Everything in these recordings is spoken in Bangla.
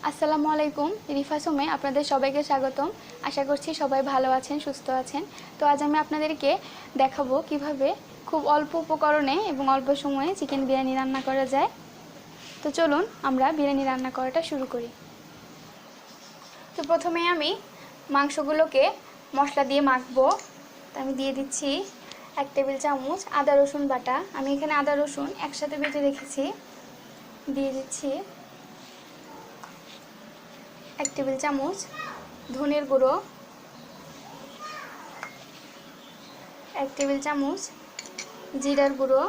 আসসালামু আলাইকুম, রিফা সুমে আপনাদের সবাইকে স্বাগতম। আশা করছি সবাই ভালো আছেন, সুস্থ আছেন। তো আজ আমি আপনাদেরকে দেখাবো কিভাবে খুব অল্প উপকরণে এবং অল্প সময়ে চিকেন বিরিয়ানি রান্না করা যায়। তো চলুন আমরা বিরিয়ানি রান্না করাটা শুরু করি। তো প্রথমে আমি মাংসগুলোকে মশলা দিয়ে মাখবো। তো আমি দিয়ে দিচ্ছি 1 টেবিল চামচ আদা রসুন বাটা। আমি এখানে আদা রসুন একসাথে বেটে রেখেছি। দিয়ে দিচ্ছি 1 টেবিল চামচ ধনের গুঁড়ো, 1 টেবিল চামচ জিরার গুঁড়ো।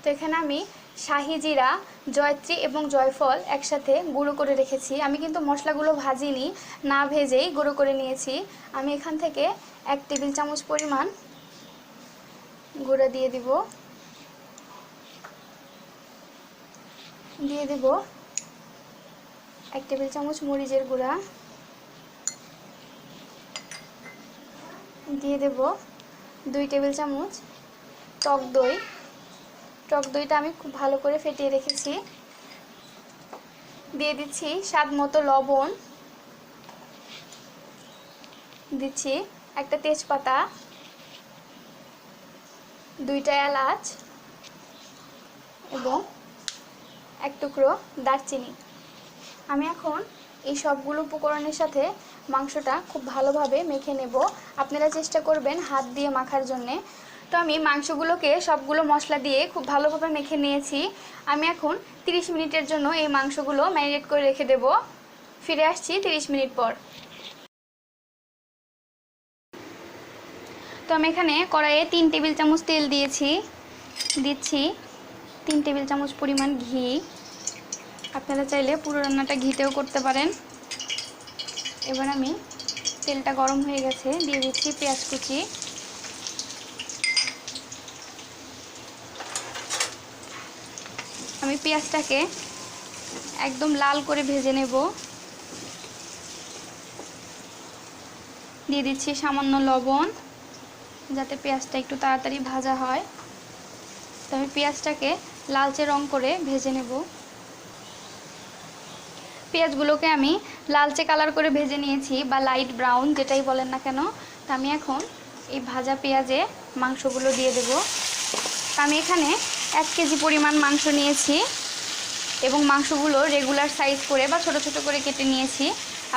তো এখানে আমি শাহি জিরা, জয়ত্রী এবং জয়ফল একসাথে গুঁড়ো করে রেখেছি। আমি কিন্তু মশলাগুলো ভাজিনি, না ভেজেই গুঁড়ো করে নিয়েছি। আমি এখান থেকে 1 টেবিল চামচ পরিমাণ গুঁড়ো দিয়ে দিব। দিয়ে দেব 1 টেবিল চামচ মরিচের গুঁড়া। দিয়ে দেব 2 টেবিল চামচ টক দই। টক দইটা আমি খুব ভালো করে ফেটিয়ে রেখেছি। দিয়ে দিচ্ছি স্বাদ মতো লবণ। দিচ্ছি একটা তেজপাতা, 2টা এলাচ এবং 1 টুকরো দারচিনি। আমি এখন এই সবগুলো উপকরণের সাথে মাংসটা খুব ভালোভাবে মেখে নেব। আপনারা চেষ্টা করবেন হাত দিয়ে মাখার জন্যে। তো আমি মাংসগুলোকে সবগুলো মশলা দিয়ে খুব ভালোভাবে মেখে নিয়েছি। আমি এখন 30 মিনিটের জন্য এই মাংসগুলো ম্যারিনেট করে রেখে দেব। ফিরে আসছি 30 মিনিট পর। তো আমি এখানে কড়াইয়ে 3 টেবিল চামচ তেল দিয়েছি। দিচ্ছি 3 টেবিল চামচ পরিমাণ ঘি। আপনারা চাইলে পুরো রান্নাটা ঘিতেও করতে পারেন। এবার আমি তেলটা গরম হয়ে গেছে, দিয়ে দিচ্ছি পেঁয়াজ কুচি। আমি পেঁয়াজটাকে একদম লাল করে ভেজে নেব। দিয়ে দিচ্ছি সামান্য লবণ, যাতে পেঁয়াজটা একটু তাড়াতাড়ি ভাজা হয়। তো আমি পেঁয়াজটাকে লালচে রং করে ভেজে নেব। পেঁয়াজগুলোকে আমি লালচে কালার করে ভেজে নিয়েছি, বা লাইট ব্রাউন যেটাই বলেন না কেন। তো আমি এখন এই ভাজা পেঁয়াজে মাংসগুলো দিয়ে দেব। আমি এখানে 1 কেজি পরিমাণ মাংস নিয়েছি এবং মাংসগুলো রেগুলার সাইজ করে বা ছোট ছোট করে কেটে নিয়েছি।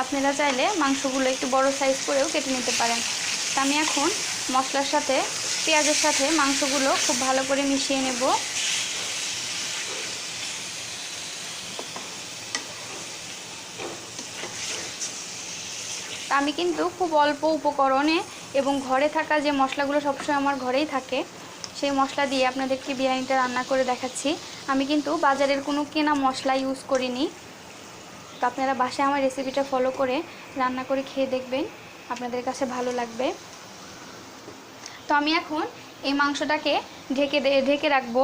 আপনারা চাইলে মাংসগুলো একটু বড় সাইজ করেও কেটে নিতে পারেন। তো আমি এখন মশলার সাথে পেঁয়াজের সাথে মাংসগুলো খুব ভালো করে মিশিয়ে নেব। আমি কিন্তু খুব অল্প উপকরণে এবং ঘরে থাকা যে মশলাগুলো সবসময় আমার ঘরেই থাকে, সেই মশলা দিয়ে আপনাদেরকে বিরিয়ানিটা রান্না করে দেখাচ্ছি। আমি কিন্তু বাজারের কোনো কেনা মশলা ইউজ করিনি। তো আপনারা বাসায় আমার রেসিপিটা ফলো করে রান্না করে খেয়ে দেখবেন, আপনাদের কাছে ভালো লাগবে। তো আমি এখন এই মাংসটাকে ঢেকে রাখবো।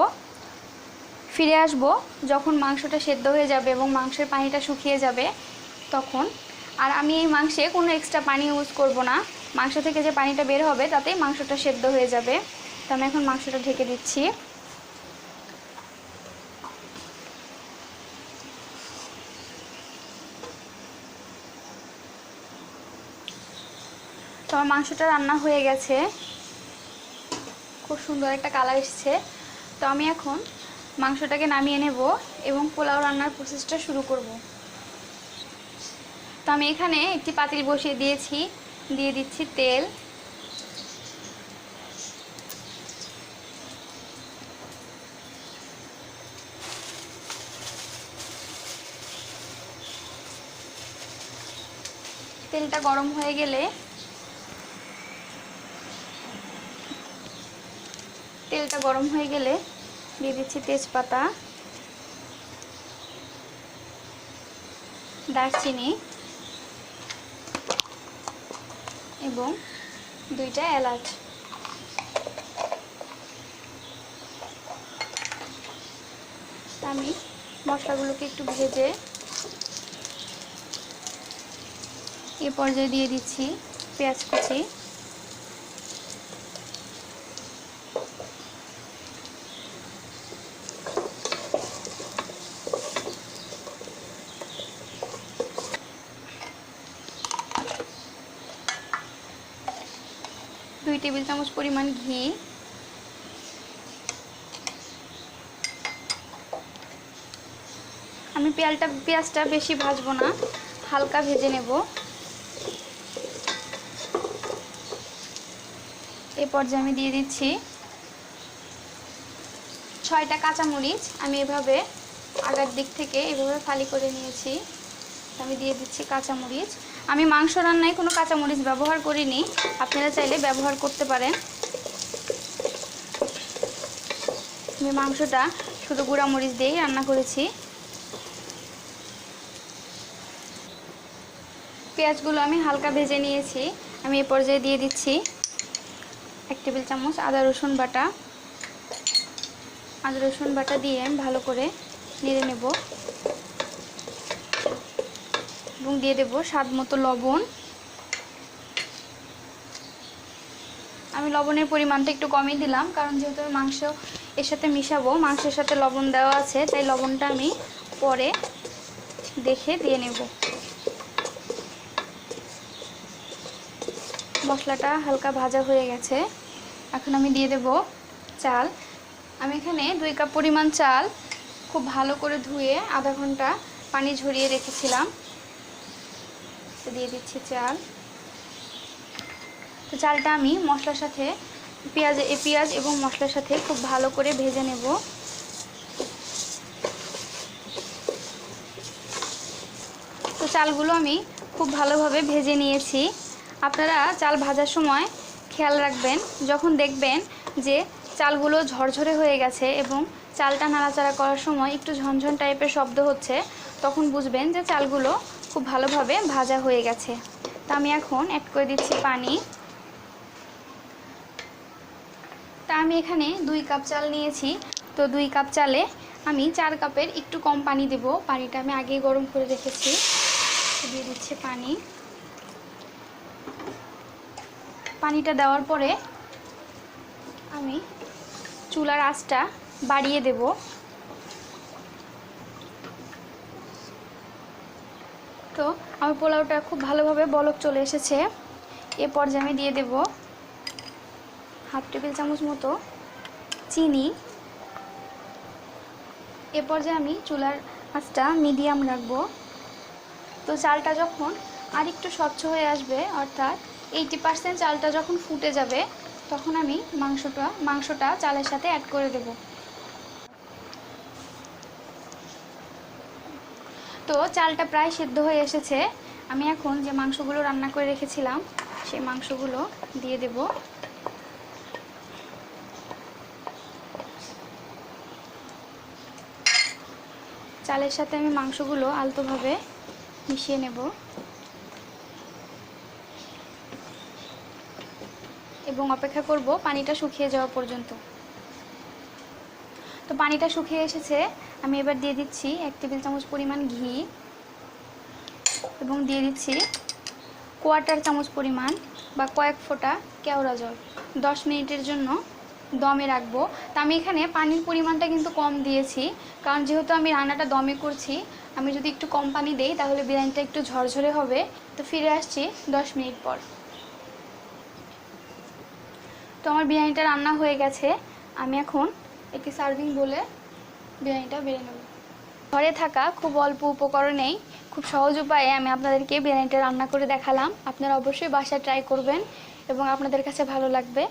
ফিরে আসব যখন মাংসটা সেদ্ধ হয়ে যাবে এবং মাংসের পানিটা শুকিয়ে যাবে তখন। আর আমি এই মাংসে কোনো এক্সট্রা পানি ইউজ করব না। মাংস থেকে যে পানিটা বের হবে তাতেই মাংসটা সেদ্ধ হয়ে যাবে। তো আমি এখন মাংসটা ঢেকে দিচ্ছি। তো আমার মাংসটা রান্না হয়ে গেছে, খুব সুন্দর একটা কালার এসেছে। তো আমি এখন মাংসটাকে নামিয়ে নেব এবং পোলাও রান্নার প্রসেসটা শুরু করব। তো আমি এখানে একটি পাতিল বসিয়ে দিয়েছি। দিয়ে দিচ্ছি তেল। তেলটা গরম হয়ে গেলে দিয়ে দিচ্ছি তেজপাতা, দারচিনি এবং 2টা এলাচ। আমি মশলাগুলোকে একটু ভেজে এ পর্যায়ে দিয়ে দিচ্ছি পেঁয়াজ কুচি। টেবিল চামচ পরিমাণ ঘি, আমি পেঁয়াজটা বেশি ভাজবো না, হালকা ভেজে নেব। এই পর্যায়ে আমি দিয়ে দিচ্ছি 6টা কাঁচামরিচ। আমি এভাবে আগার দিক থেকে এভাবে ফালি করে নিয়েছি। আমি দিয়ে দিচ্ছি কাঁচামরিচ। আমি মাংস রান্নায় কোনো কাঁচামরিচ ব্যবহার করিনি, আপনারা চাইলে ব্যবহার করতে পারেন। আমি মাংসটা শুধু গুঁড়া মরিচ দিয়েই রান্না করেছি। পেঁয়াজগুলো আমি হালকা ভেজে নিয়েছি। আমি এই পর্যায়ে দিয়ে দিচ্ছি 1 টেবিল চামচ আদা রসুন বাটা। আদা রসুন বাটা দিয়ে আমি ভালো করে নেড়ে নেব এবং দিয়ে দেব স্বাদ মতো লবণ। আমি লবণের পরিমাণটা একটু কমই দিলাম, কারণ যেহেতু আমি মাংস এর সাথে মিশাবো, মাংসের সাথে লবণ দেওয়া আছে, তাই লবণটা আমি পরে দেখে দিয়ে নেব। মশলাটা হালকা ভাজা হয়ে গেছে। এখন আমি দিয়ে দেব চাল। আমি এখানে 2 কাপ পরিমাণ চাল খুব ভালো করে ধুয়ে আধা ঘন্টা পানি ঝরিয়ে রেখেছিলাম। তো দিয়ে দিচ্ছি চাল। তো চালটা আমি মশলার সাথে পেঁয়াজ এবং মশলার সাথে খুব ভালো করে ভেজে নেব। তো চালগুলো আমি খুব ভালোভাবে ভেজে নিয়েছি। আপনারা চাল ভাজার সময় খেয়াল রাখবেন, যখন দেখবেন যে চালগুলো ঝরঝরে হয়ে গেছে এবং চালটা নাড়াচাড়া করার সময় একটু ঝনঝন টাইপের শব্দ হচ্ছে, তখন বুঝবেন যে চালগুলো খুব ভালোভাবে ভাজা হয়ে গেছে। তো আমি এখন অ্যাড করে দিচ্ছি পানি। তা আমি এখানে 2 কাপ চাল নিয়েছি। তো 2 কাপ চালে আমি 4 কাপের একটু কম পানি দেব। পানিটা আমি আগেই গরম করে রেখেছি। দিয়ে দিচ্ছি পানি। পানিটা দেওয়ার পরে আমি চুলার আঁচটা বাড়িয়ে দেব। তো আমার পোলাওটা খুব ভালোভাবে বলক চলে এসেছে। এ পর্যায়ে আমি দিয়ে দেব 1/2 টেবিল চামচ মতো চিনি। এ পর্যায়ে আমি চুলার আঁচটা মিডিয়াম রাখবো। তো চালটা যখন আর একটু স্বচ্ছ হয়ে আসবে, অর্থাৎ 80% চালটা যখন ফুটে যাবে, তখন আমি মাংসটা চালের সাথে অ্যাড করে দেব। তো চালটা প্রায় সিদ্ধ হয়ে এসেছে। আমি এখন যে মাংসগুলো রান্না করে রেখেছিলাম সেই মাংসগুলো দিয়ে দেব। চালের সাথে আমি মাংসগুলো আলতোভাবে মিশিয়ে নেব এবং অপেক্ষা করব পানিটা শুকিয়ে যাওয়া পর্যন্ত। তো পানিটা শুকিয়ে এসেছে। আমি এবার দিয়ে দিচ্ছি 1 টেবিল চামচ পরিমাণ ঘি এবং দিয়ে দিচ্ছি 1/4 চামচ পরিমাণ বা কয়েক ফোঁটা কেওড়া জল। 10 মিনিটের জন্য দমে রাখবো। তা আমি এখানে পানির পরিমাণটা কিন্তু কম দিয়েছি, কারণ যেহেতু আমি রান্নাটা দমে করছি, আমি যদি একটু কম পানি দেই তাহলে বিরিয়ানিটা একটু ঝরঝরে হবে। তো ফিরে আসছি 10 মিনিট পর। তো আমার বিরিয়ানিটা রান্না হয়ে গেছে। আমি এখন একটি সার্ভিং বলে বিরিয়ানিটা বেড়ে নেব। ঘরে থাকা খুব অল্প উপকরণেই খুব সহজ উপায়ে আমি আপনাদেরকে বিরিয়ানিটা রান্না করে দেখালাম। আপনারা অবশ্যই বাসায় ট্রাই করবেন এবং আপনাদের কাছে ভালো লাগবে।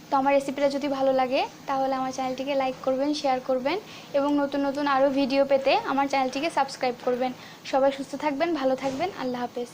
তো আমার রেসিপিটা যদি ভালো লাগে তাহলে আমার চ্যানেলটিকে লাইক করবেন, শেয়ার করবেন এবং নতুন নতুন আরও ভিডিও পেতে আমার চ্যানেলটিকে সাবস্ক্রাইব করবেন। সবাই সুস্থ থাকবেন, ভালো থাকবেন। আল্লাহ হাফেজ।